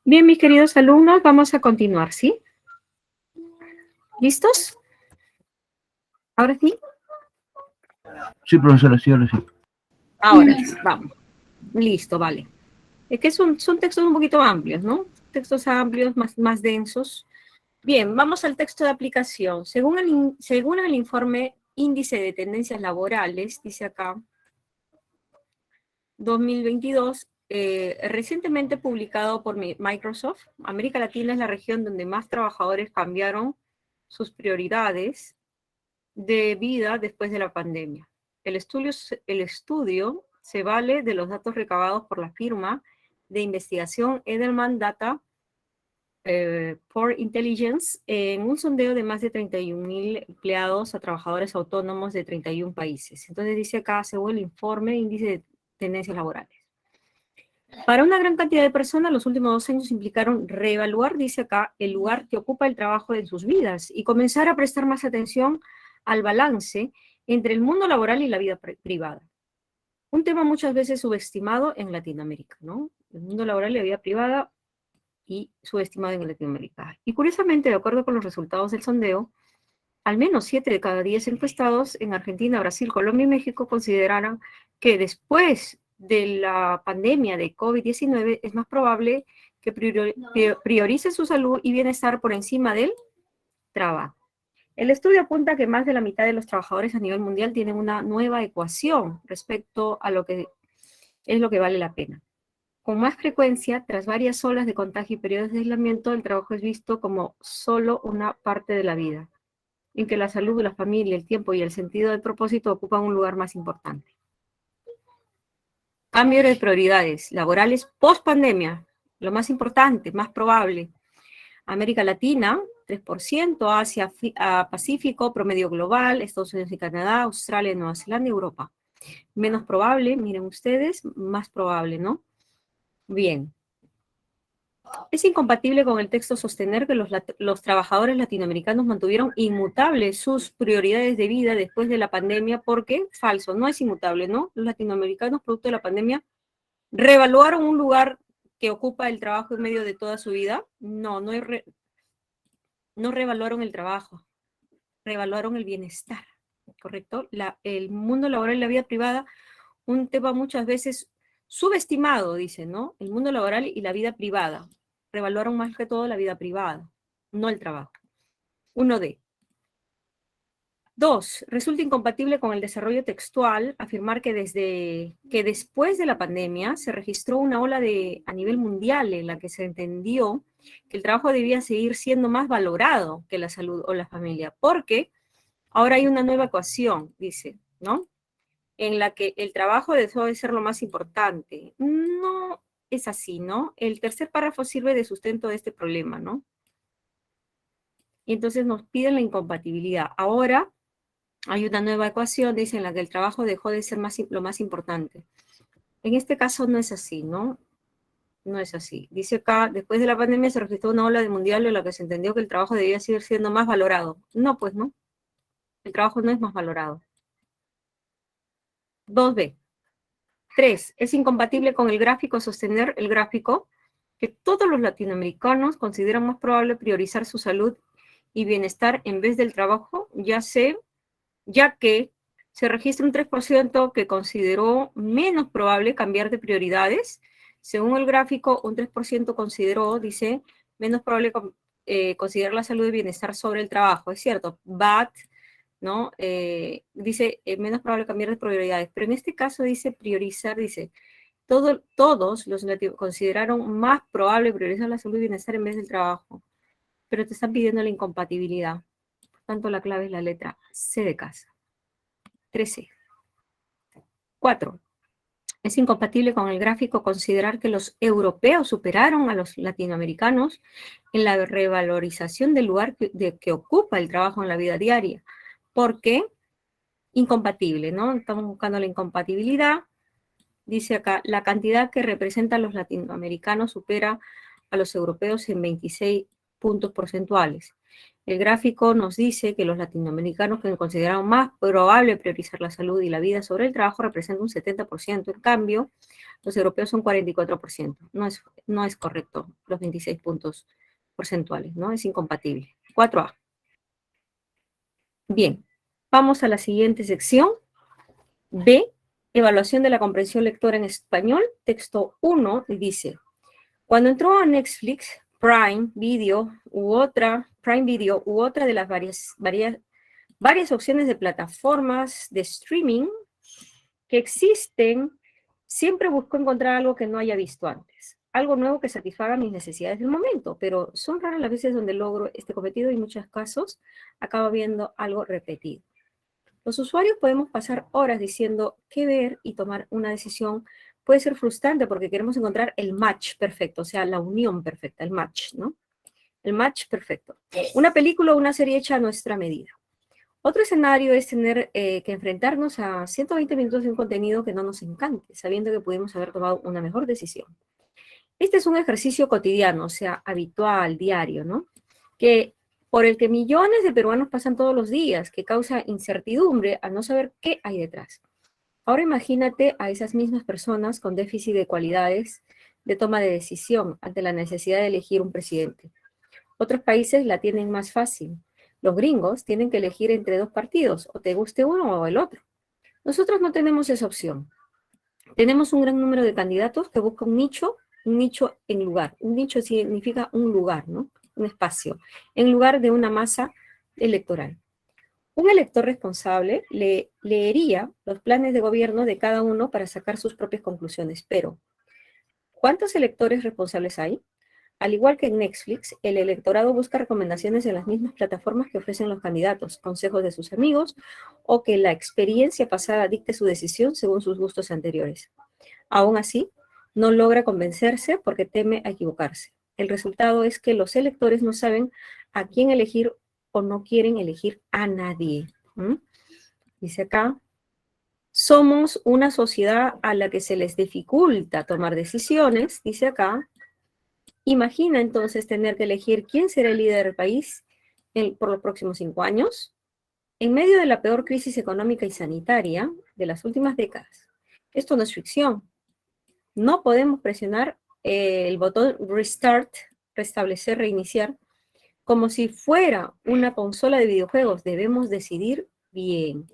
Bien, mis queridos alumnos, vamos a continuar, ¿sí? ¿Listos? ¿Ahora sí? Sí, profesora, sí, ahora sí. Ahora sí, vamos. Listo, vale. Es que son textos un poquito amplios, ¿no? Textos amplios, más densos. Bien, vamos al texto de aplicación. Según el informe Índice de Tendencias Laborales, dice acá, 2022, recientemente publicado por Microsoft, América Latina es la región donde más trabajadores cambiaron sus prioridades de vida después de la pandemia. El estudio se vale de los datos recabados por la firma de investigación Edelman Data for Intelligence en un sondeo de más de 31.000 empleados a trabajadores autónomos de 31 países. Entonces dice acá, según el informe Índice de Tendencias Laborales. Para una gran cantidad de personas, los últimos 2 años implicaron reevaluar, dice acá, el lugar que ocupa el trabajo en sus vidas y comenzar a prestar más atención al balance entre el mundo laboral y la vida privada. Un tema muchas veces subestimado en Latinoamérica, ¿no? El mundo laboral y la vida privada y subestimado en Latinoamérica. Y curiosamente, de acuerdo con los resultados del sondeo, al menos 7 de cada 10 encuestados en Argentina, Brasil, Colombia y México consideraron que después de la pandemia de COVID-19 es más probable que priorice su salud y bienestar por encima del trabajo. El estudio apunta que más de la mitad de los trabajadores a nivel mundial tienen una nueva ecuación respecto a lo que es lo que vale la pena. Con más frecuencia, tras varias olas de contagio y periodos de aislamiento, el trabajo es visto como solo una parte de la vida, en que la salud, la familia, el tiempo y el sentido del propósito ocupan un lugar más importante. Cambio de prioridades laborales post-pandemia, lo más importante, más probable. América Latina, 3%, Asia, Pacífico, promedio global, Estados Unidos y Canadá, Australia, Nueva Zelanda y Europa. Menos probable, miren ustedes, más probable, ¿no? Bien. Es incompatible con el texto sostener que los trabajadores latinoamericanos mantuvieron inmutables sus prioridades de vida después de la pandemia, porque, falso, no es inmutable, ¿no? Los latinoamericanos, producto de la pandemia, reevaluaron un lugar que ocupa el trabajo en medio de toda su vida. No reevaluaron el trabajo, reevaluaron el bienestar, ¿correcto? El mundo laboral y la vida privada, un tema muchas veces subestimado, dicen, ¿no? El mundo laboral y la vida privada. Revaluaron más que todo la vida privada, no el trabajo. 1D. 2. Resulta incompatible con el desarrollo textual afirmar que después de la pandemia se registró una ola a nivel mundial en la que se entendió que el trabajo debía seguir siendo más valorado que la salud o la familia, porque ahora hay una nueva ecuación, dice, ¿no? En la que el trabajo dejó de ser lo más importante. No es así, ¿no? El tercer párrafo sirve de sustento de este problema, ¿no? Y entonces nos piden la incompatibilidad. Ahora hay una nueva ecuación, dice, en la que el trabajo dejó de ser lo más importante. En este caso no es así, ¿no? No es así. Dice acá, después de la pandemia se registró una ola mundial en la que se entendió que el trabajo debía seguir siendo más valorado. No, pues no. El trabajo no es más valorado. 2B. 3. Es incompatible con el gráfico sostener el gráfico que todos los latinoamericanos consideran más probable priorizar su salud y bienestar en vez del trabajo, ya que se registra un 3% que consideró menos probable cambiar de prioridades. Según el gráfico, un 3% consideró, dice, menos probable considerar la salud y bienestar sobre el trabajo. Es cierto, but, ¿no? Dice, menos probable cambiar de prioridades. Pero en este caso dice priorizar, dice, todos los consideraron más probable priorizar la salud y bienestar en vez del trabajo. Pero te están pidiendo la incompatibilidad. Por tanto, la clave es la letra C de casa. 13. 4. Es incompatible con el gráfico considerar que los europeos superaron a los latinoamericanos en la revalorización del lugar que ocupa el trabajo en la vida diaria. ¿Por qué? Incompatible, ¿no? Estamos buscando la incompatibilidad. Dice acá, la cantidad que representan los latinoamericanos supera a los europeos en 26 puntos porcentuales. El gráfico nos dice que los latinoamericanos que consideraron más probable priorizar la salud y la vida sobre el trabajo representan un 70%. En cambio, Los europeos son 44%. No es correcto los 26 puntos porcentuales, ¿no? Es incompatible. 4A. Bien, vamos a la siguiente sección. B, evaluación de la comprensión lectora en español. Texto 1 dice, cuando entró a Netflix, Prime Video u otra de las varias opciones de plataformas de streaming que existen, siempre busco encontrar algo que no haya visto antes, algo nuevo que satisfaga mis necesidades del momento, pero son raras las veces donde logro este cometido y en muchos casos acabo viendo algo repetido. Los usuarios podemos pasar horas diciendo qué ver y tomar una decisión. Puede ser frustrante porque queremos encontrar el match perfecto, o sea, la unión perfecta, el match, ¿no? El match perfecto. Una película o una serie hecha a nuestra medida. Otro escenario es tener que enfrentarnos a 120 minutos de un contenido que no nos encante, sabiendo que pudimos haber tomado una mejor decisión. Este es un ejercicio cotidiano, o sea, habitual, diario, ¿no? Por el que millones de peruanos pasan todos los días, que causa incertidumbre al no saber qué hay detrás. Ahora imagínate a esas mismas personas con déficit de cualidades de toma de decisión ante la necesidad de elegir un presidente. Otros países la tienen más fácil. Los gringos tienen que elegir entre dos partidos, o te guste uno o el otro. Nosotros no tenemos esa opción. Tenemos un gran número de candidatos que buscan un nicho en lugar. Un nicho significa un lugar, ¿no? Un espacio, en lugar de una masa electoral. Un elector responsable leería los planes de gobierno de cada uno para sacar sus propias conclusiones, pero ¿cuántos electores responsables hay? Al igual que en Netflix, el electorado busca recomendaciones en las mismas plataformas que ofrecen los candidatos, consejos de sus amigos o que la experiencia pasada dicte su decisión según sus gustos anteriores. Aún así, no logra convencerse porque teme a equivocarse. El resultado es que los electores no saben a quién elegir o no quieren elegir a nadie. Dice acá, somos una sociedad a la que se les dificulta tomar decisiones, dice acá. Imagina entonces tener que elegir quién será el líder del país por los próximos 5 años, en medio de la peor crisis económica y sanitaria de las últimas décadas. Esto no es ficción. No podemos presionar el botón Restart, restablecer, reiniciar, como si fuera una consola de videojuegos. Debemos decidir bien.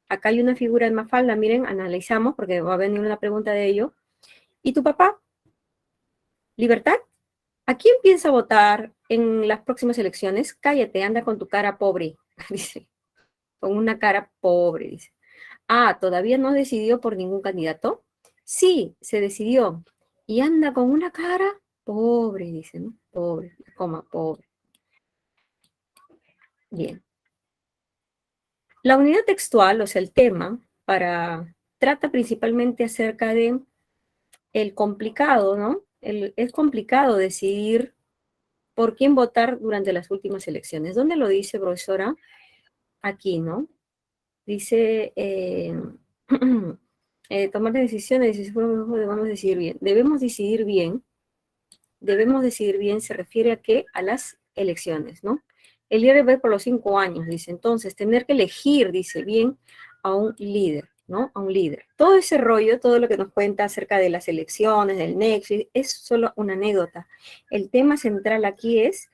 Acá hay una figura de Mafalda, miren, analizamos, porque va a venir una pregunta de ello. ¿Y tu papá? ¿Libertad? ¿A quién piensa votar en las próximas elecciones? Cállate, anda con tu cara pobre, dice. Con una cara pobre, dice. Ah, ¿todavía no decidió por ningún candidato? Sí, se decidió. Y anda con una cara pobre, dice, ¿no? Pobre, pobre. Bien. La unidad textual, o sea, el tema, trata principalmente acerca de el complicado, ¿no? Es complicado decidir por quién votar durante las últimas elecciones. ¿Dónde lo dice, profesora? Aquí, ¿no? Dice, tomar decisiones, debemos decidir bien. Debemos decidir bien, se refiere a qué? A las elecciones, ¿no? El líder va por los 5 años, dice. Entonces, tener que elegir, dice, bien a un líder, ¿no? A un líder. Todo ese rollo, todo lo que nos cuenta acerca de las elecciones, del Netflix, es solo una anécdota. El tema central aquí es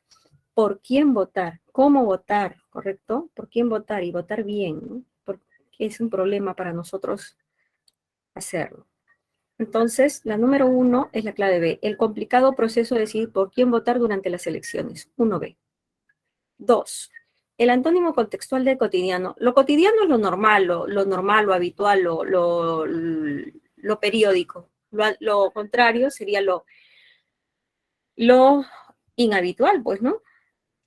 por quién votar, cómo votar, ¿correcto? Por quién votar y votar bien, ¿no? Porque es un problema para nosotros hacerlo. Entonces, la número 1 es la clave B, el complicado proceso de decidir por quién votar durante las elecciones, 1B. 2, el antónimo contextual del cotidiano. Lo cotidiano es lo normal, lo habitual, lo periódico. Lo contrario sería lo inhabitual, pues, ¿no?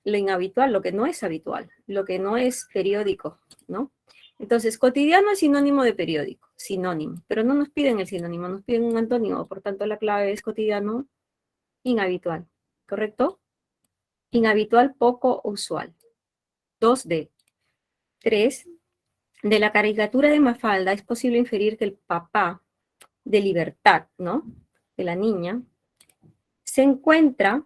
Lo inhabitual, lo que no es habitual, lo que no es periódico, ¿no? Entonces, cotidiano es sinónimo de periódico, sinónimo, pero no nos piden el sinónimo, nos piden un antónimo, por tanto la clave es cotidiano, inhabitual, ¿correcto? Inhabitual, poco usual. 2D. 3. De la caricatura de Mafalda es posible inferir que el papá de Libertad, ¿no? De la niña, se encuentra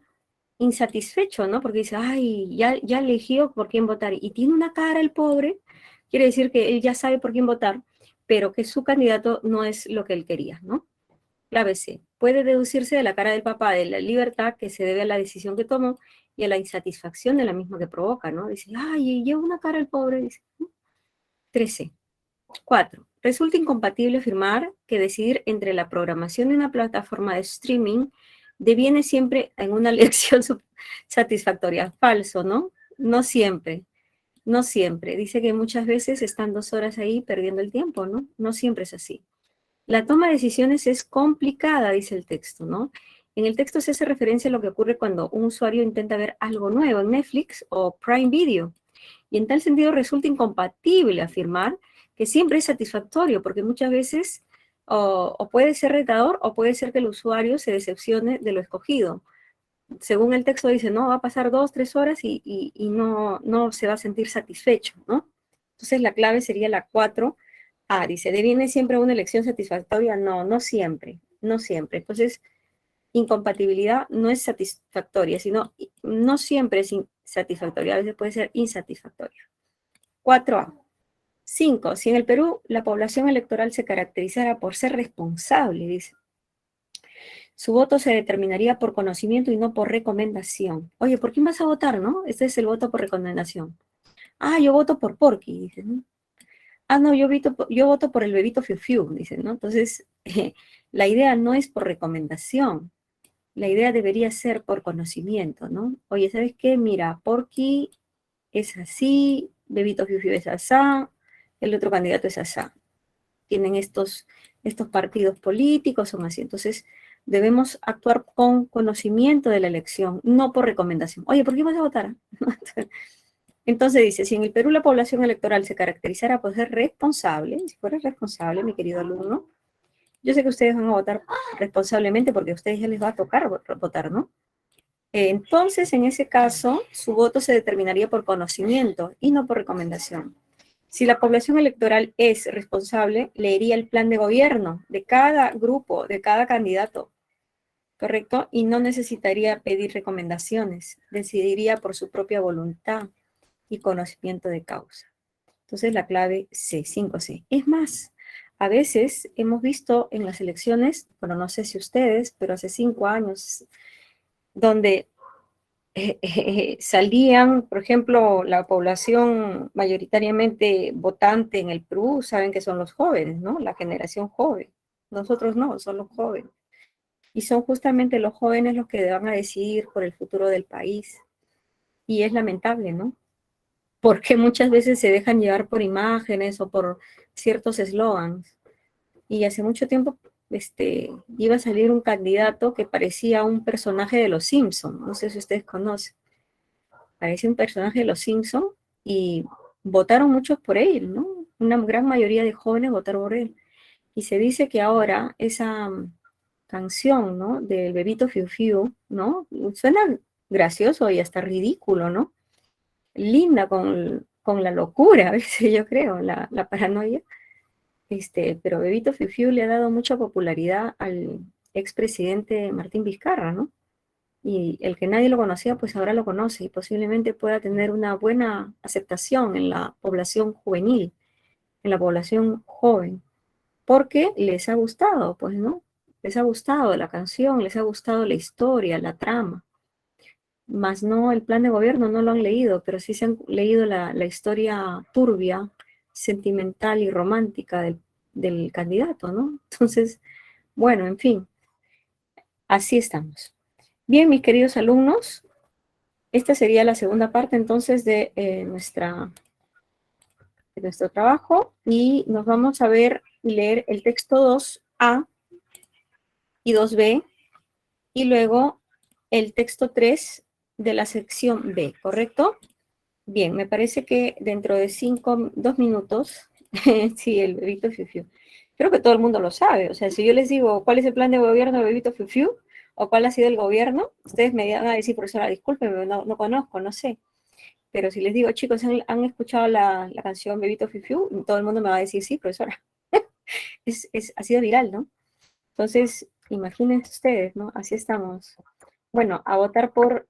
insatisfecho, ¿no? Porque dice, ay, ya eligió por quién votar. Y tiene una cara el pobre, quiere decir que él ya sabe por quién votar, pero que su candidato no es lo que él quería, ¿no? Clave C. Puede deducirse de la cara del papá de la libertad que se debe a la decisión que tomó y a la insatisfacción de la misma que provoca, ¿no? Dice, ay, lleva una cara el pobre, dice. 13. 4. Resulta incompatible afirmar que decidir entre la programación de una plataforma de streaming deviene siempre en una elección satisfactoria. Falso, ¿no? No siempre. No siempre. Dice que muchas veces están 2 horas ahí perdiendo el tiempo, ¿no? No siempre es así. La toma de decisiones es complicada, dice el texto, ¿no? En el texto se hace referencia a lo que ocurre cuando un usuario intenta ver algo nuevo en Netflix o Prime Video. Y en tal sentido resulta incompatible afirmar que siempre es satisfactorio, porque muchas veces o puede ser retador o puede ser que el usuario se decepcione de lo escogido. Según el texto dice, no, va a pasar 2, 3 horas y no se va a sentir satisfecho, ¿no? Entonces la clave sería la 4. Dice, ¿deviene siempre una elección satisfactoria? No, no siempre, no siempre. Entonces, incompatibilidad no es satisfactoria, sino no siempre es satisfactoria, a veces puede ser insatisfactoria. 4A. 5. Si en el Perú la población electoral se caracterizara por ser responsable, dice, su voto se determinaría por conocimiento y no por recomendación. Oye, ¿por quién vas a votar, no? Este es el voto por recomendación. Yo voto por Porky, dice, ¿no? No, yo voto por el bebito Fiu Fiu, dice, ¿no? Entonces, la idea no es por recomendación, la idea debería ser por conocimiento, ¿no? Oye, ¿sabes qué? Mira, Porky es así, bebito Fiu Fiu es asá, el otro candidato es asá. Tienen estos partidos políticos, son así. Entonces, debemos actuar con conocimiento de la elección, no por recomendación. Oye, ¿por qué vas a votar? Entonces dice, si en el Perú la población electoral se caracterizara por ser responsable, si fuera responsable, mi querido alumno, yo sé que ustedes van a votar responsablemente porque a ustedes ya les va a tocar votar, ¿no? Entonces, en ese caso, su voto se determinaría por conocimiento y no por recomendación. Si la población electoral es responsable, leería el plan de gobierno de cada grupo, de cada candidato, ¿correcto? Y no necesitaría pedir recomendaciones, decidiría por su propia voluntad y conocimiento de causa. Entonces la clave C, 5C. Es más, a veces hemos visto en las elecciones, bueno, no sé si ustedes, pero hace 5 años, donde salían, por ejemplo, la población mayoritariamente votante en el Perú, saben que son los jóvenes, ¿no? La generación joven. Nosotros no, son los jóvenes. Y son justamente los jóvenes los que van a decidir por el futuro del país. Y es lamentable, ¿no? Porque muchas veces se dejan llevar por imágenes o por ciertos eslogans. Y hace mucho tiempo iba a salir un candidato que parecía un personaje de Los Simpson, no sé si ustedes conocen, parecía un personaje de Los Simpson y votaron muchos por él, ¿no? Una gran mayoría de jóvenes votaron por él. Y se dice que ahora esa canción, ¿no? Del bebito Fiu Fiu, ¿no? Suena gracioso y hasta ridículo, ¿no? Linda con la locura, a veces yo creo, la paranoia. Pero Bebito Fiu Fiu le ha dado mucha popularidad al expresidente Martín Vizcarra, ¿no? Y el que nadie lo conocía, pues ahora lo conoce y posiblemente pueda tener una buena aceptación en la población juvenil, en la población joven, porque les ha gustado, pues, ¿no? Les ha gustado la canción, les ha gustado la historia, la trama. Más no el plan de gobierno, no lo han leído, pero sí se han leído la historia turbia, sentimental y romántica del candidato, ¿no? Entonces, bueno, en fin, así estamos. Bien, mis queridos alumnos, esta sería la segunda parte entonces de nuestro trabajo y nos vamos a ver y leer el texto 2A y 2B y luego el texto 3 de la sección B, ¿correcto? Bien, me parece que dentro de 2 minutos, sí, el bebito Fiu Fiu. Creo que todo el mundo lo sabe. O sea, si yo les digo cuál es el plan de gobierno del bebito Fiu Fiu o cuál ha sido el gobierno, ustedes me van a decir, profesora, discúlpeme, no conozco, no sé. Pero si les digo, chicos, ¿han escuchado la canción Bebito Fiu Fiu? Todo el mundo me va a decir, sí, profesora. Ha sido viral, ¿no? Entonces, imagínense ustedes, ¿no? Así estamos. Bueno, a votar por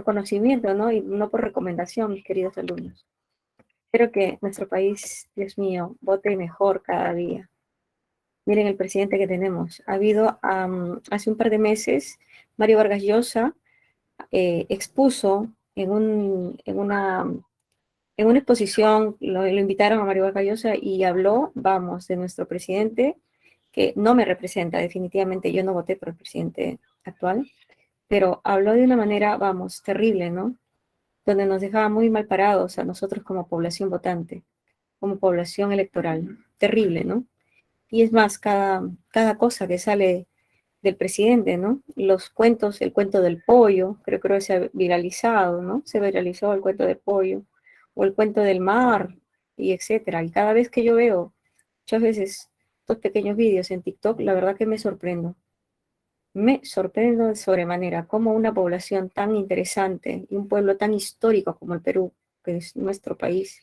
conocimiento, ¿no? Y no por recomendación, mis queridos alumnos. Espero que nuestro país, Dios mío, vote mejor cada día. Miren el presidente que tenemos. Ha habido, hace un par de meses, Mario Vargas Llosa expuso en una exposición, lo invitaron a Mario Vargas Llosa y habló, vamos, de nuestro presidente, que no me representa, definitivamente yo no voté por el presidente actual, pero habló de una manera, vamos, terrible, ¿no? Donde nos dejaba muy mal parados a nosotros como población votante, como población electoral. Terrible, ¿no? Y es más, cada cosa que sale del presidente, ¿no? Los cuentos, el cuento del pollo, creo que se ha viralizado, ¿no? Se viralizó el cuento del pollo, o el cuento del mar, y etcétera. Y cada vez que yo veo, muchas veces, estos pequeños vídeos en TikTok, la verdad que me sorprendo. Me sorprendo de sobremanera cómo una población tan interesante y un pueblo tan histórico como el Perú, que es nuestro país,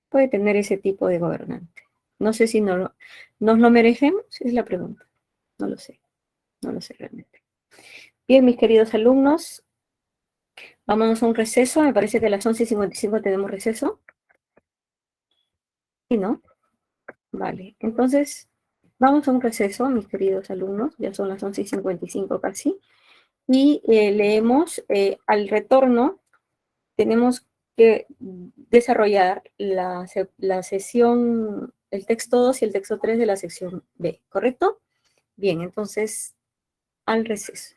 puede tener ese tipo de gobernante. No sé si nos lo merecemos, es la pregunta. No lo sé realmente. Bien, mis queridos alumnos, vámonos a un receso. Me parece que a las 11:55 tenemos receso. ¿Sí, no? Vale, entonces vamos a un receso, mis queridos alumnos. Ya son las 11:55 casi. Y leemos al retorno. Tenemos que desarrollar la sesión, el texto 2 y el texto 3 de la sección B, ¿correcto? Bien, entonces, al receso.